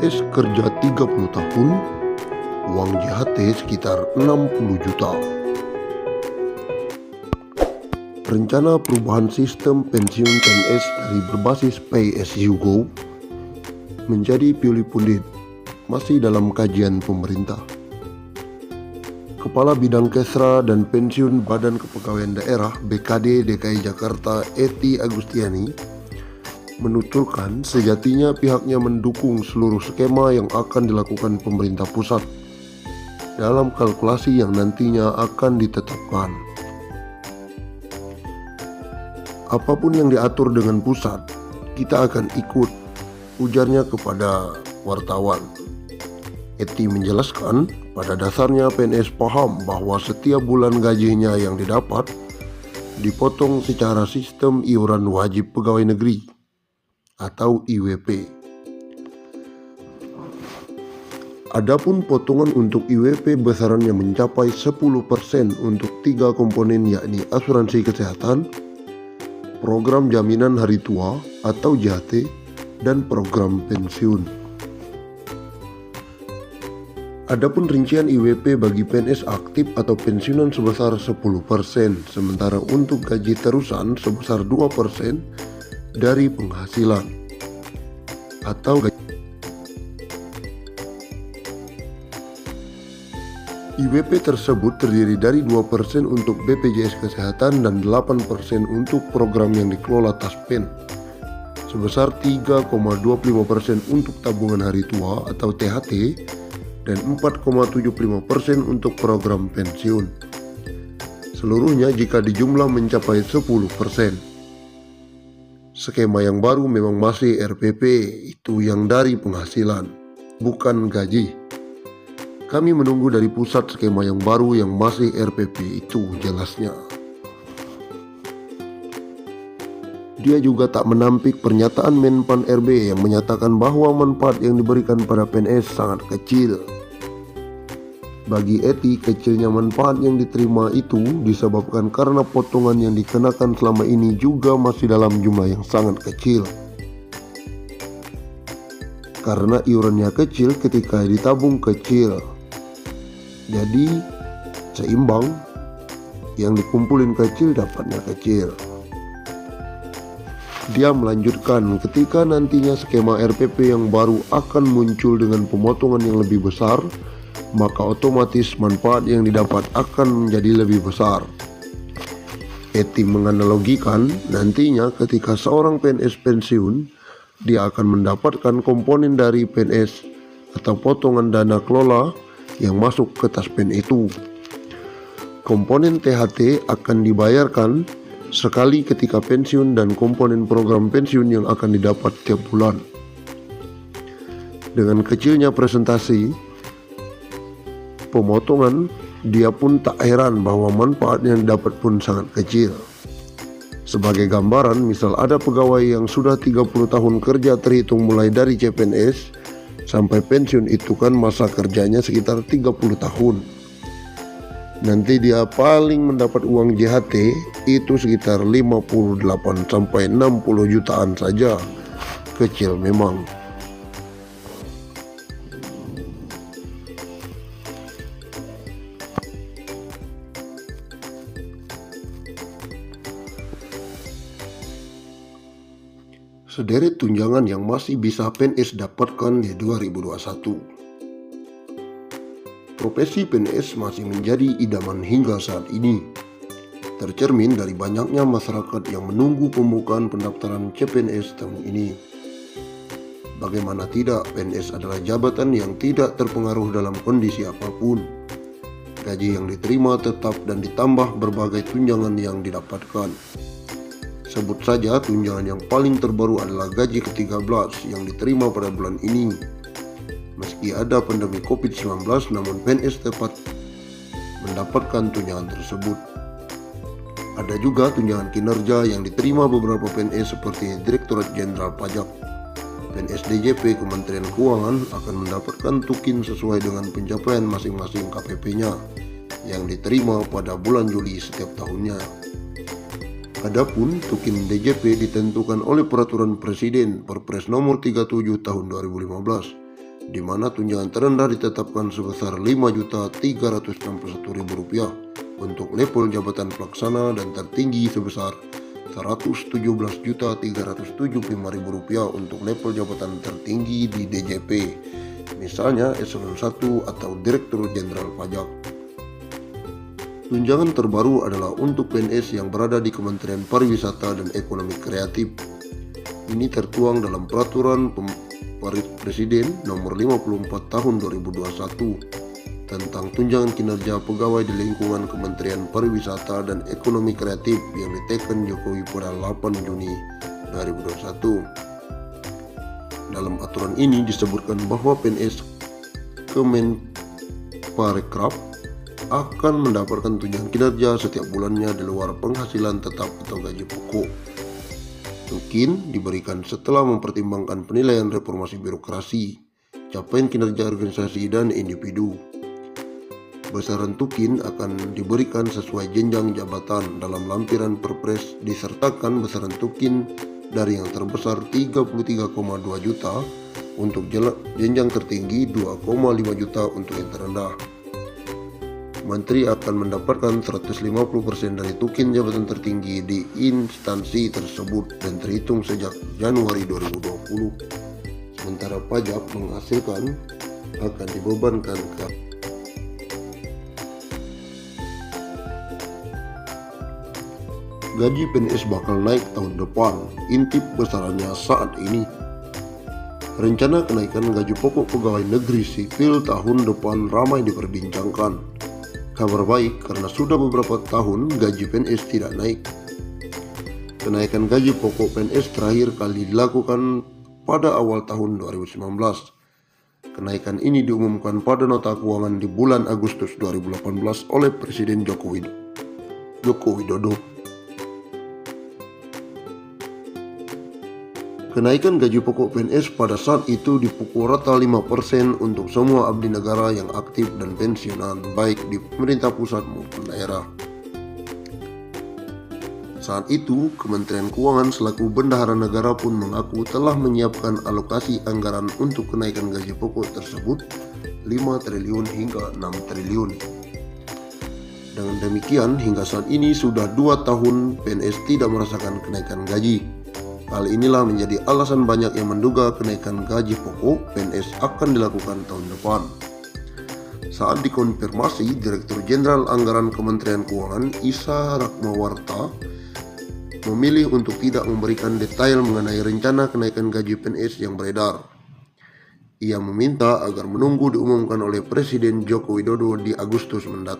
PNS kerja 30 tahun, uang JHT sekitar 60 juta. Rencana perubahan sistem pensiun PNS dari berbasis Pay as you go menjadi pilih pundit masih dalam kajian pemerintah. Kepala Bidang Kesra dan Pensiun Badan Kepegawaian Daerah BKD DKI Jakarta Ety Agustiani menuturkan sejatinya pihaknya mendukung seluruh skema yang akan dilakukan pemerintah pusat dalam kalkulasi yang nantinya akan ditetapkan. Apapun yang diatur dengan pusat, kita akan ikut, ujarnya kepada wartawan. Ety menjelaskan, pada dasarnya PNS paham bahwa setiap bulan gajinya yang didapat dipotong secara sistem iuran wajib pegawai negeri atau IWP. Adapun potongan untuk IWP besarannya mencapai 10% untuk 3 komponen, yakni asuransi kesehatan, program jaminan hari tua atau JHT, dan program pensiun. Adapun rincian IWP bagi PNS aktif atau pensiunan sebesar 10%, sementara untuk gaji terusan sebesar 2% dari penghasilan atau IWP tersebut terdiri dari 2% untuk BPJS Kesehatan dan 8% untuk program yang dikelola Taspen, sebesar 3,25% untuk tabungan hari tua atau THT, dan 4,75% untuk program pensiun. Seluruhnya jika dijumlah mencapai 10%. Skema yang baru memang masih RPP, itu yang dari penghasilan, bukan gaji. Kami menunggu dari pusat skema yang baru yang masih RPP, itu jelasnya. Dia juga tak menampik pernyataan Menpan RB yang menyatakan bahwa manfaat yang diberikan pada PNS sangat kecil. Bagi Ety, kecilnya manfaat yang diterima itu disebabkan karena potongan yang dikenakan selama ini juga masih dalam jumlah yang sangat kecil. Karena iurannya kecil ketika ditabung kecil, jadi seimbang, yang dikumpulin kecil dapatnya kecil. Dia melanjutkan, ketika nantinya skema RPP yang baru akan muncul dengan pemotongan yang lebih besar, maka otomatis manfaat yang didapat akan menjadi lebih besar. Ety menganalogikan, nantinya ketika seorang PNS pensiun, dia akan mendapatkan komponen dari PNS atau potongan dana kelola yang masuk ke Taspen itu. Komponen THT akan dibayarkan sekali ketika pensiun dan komponen program pensiun yang akan didapat tiap bulan. Dengan kecilnya presentasi pemotongan, dia pun tak heran bahwa manfaat yang didapat pun sangat kecil. Sebagai gambaran, misal ada pegawai yang sudah 30 tahun kerja terhitung mulai dari CPNS sampai pensiun, itu kan masa kerjanya sekitar 30 tahun. Nanti dia paling mendapat uang JHT itu sekitar 58 sampai 60 jutaan saja. Kecil memang. Sederet tunjangan yang masih bisa PNS dapatkan di 2021. Profesi PNS masih menjadi idaman hingga saat ini, tercermin dari banyaknya masyarakat yang menunggu pembukaan pendaftaran CPNS tahun ini. Bagaimana tidak, PNS adalah jabatan yang tidak terpengaruh dalam kondisi apapun. Gaji yang diterima tetap dan ditambah berbagai tunjangan yang didapatkan. Sebut saja tunjangan yang paling terbaru adalah gaji ke-13 yang diterima pada bulan ini. Meski ada pandemi COVID-19, namun PNS tepat mendapatkan tunjangan tersebut. Ada juga tunjangan kinerja yang diterima beberapa PNS seperti Direktorat Jenderal Pajak. PNS DJP Kementerian Keuangan akan mendapatkan tukin sesuai dengan pencapaian masing-masing KPP-nya yang diterima pada bulan Juli setiap tahunnya. Adapun tukin DJP ditentukan oleh Peraturan Presiden Perpres Nomor 37 Tahun 2015 di mana tunjangan terendah ditetapkan sebesar Rp5.361.000 untuk level jabatan pelaksana dan tertinggi sebesar Rp117.375.000 untuk level jabatan tertinggi di DJP, misalnya Eselon 1 atau Direktur Jenderal Pajak. Tunjangan terbaru adalah untuk PNS yang berada di Kementerian Pariwisata dan Ekonomi Kreatif. Ini tertuang dalam Peraturan Presiden Nomor 54 Tahun 2021 tentang tunjangan kinerja pegawai di lingkungan Kementerian Pariwisata dan Ekonomi Kreatif yang diteken Jokowi pada 8 Juni 2021. Dalam aturan ini disebutkan bahwa PNS Kemenparekraf akan mendapatkan tunjangan kinerja setiap bulannya di luar penghasilan tetap atau gaji pokok. Tukin diberikan setelah mempertimbangkan penilaian reformasi birokrasi, capaian kinerja organisasi dan individu. Besaran tukin akan diberikan sesuai jenjang jabatan. Dalam lampiran Perpres disertakan besaran tukin dari yang terbesar 33,2 juta untuk jenjang tertinggi 2,5 juta untuk yang terendah. Menteri akan mendapatkan 150% dari tukin jabatan tertinggi di instansi tersebut dan terhitung sejak Januari 2020. Sementara pajak menghasilkan akan dibebankan ke gaji PNS bakal naik tahun depan, intip besarannya saat ini. Rencana kenaikan gaji pokok pegawai negeri sipil tahun depan ramai diperbincangkan. Kabar baik karena sudah beberapa tahun gaji PNS tidak naik. Kenaikan gaji pokok PNS terakhir kali dilakukan pada awal tahun 2019. Kenaikan ini diumumkan pada nota keuangan di bulan Agustus 2018 oleh Presiden Joko Widodo. Kenaikan gaji pokok PNS pada saat itu dipukul rata 5% untuk semua abdi negara yang aktif dan pensiunan, baik di pemerintah pusat maupun daerah. Saat itu, Kementerian Keuangan selaku bendahara negara pun mengaku telah menyiapkan alokasi anggaran untuk kenaikan gaji pokok tersebut 5 triliun hingga 6 triliun. Dengan demikian, hingga saat ini sudah 2 tahun PNS tidak merasakan kenaikan gaji. Hal inilah menjadi alasan banyak yang menduga kenaikan gaji pokok PNS akan dilakukan tahun depan. Saat dikonfirmasi, Direktur Jenderal Anggaran Kementerian Keuangan Isa Ratmawarta memilih untuk tidak memberikan detail mengenai rencana kenaikan gaji PNS yang beredar. Ia meminta agar menunggu diumumkan oleh Presiden Joko Widodo di Agustus mendatang.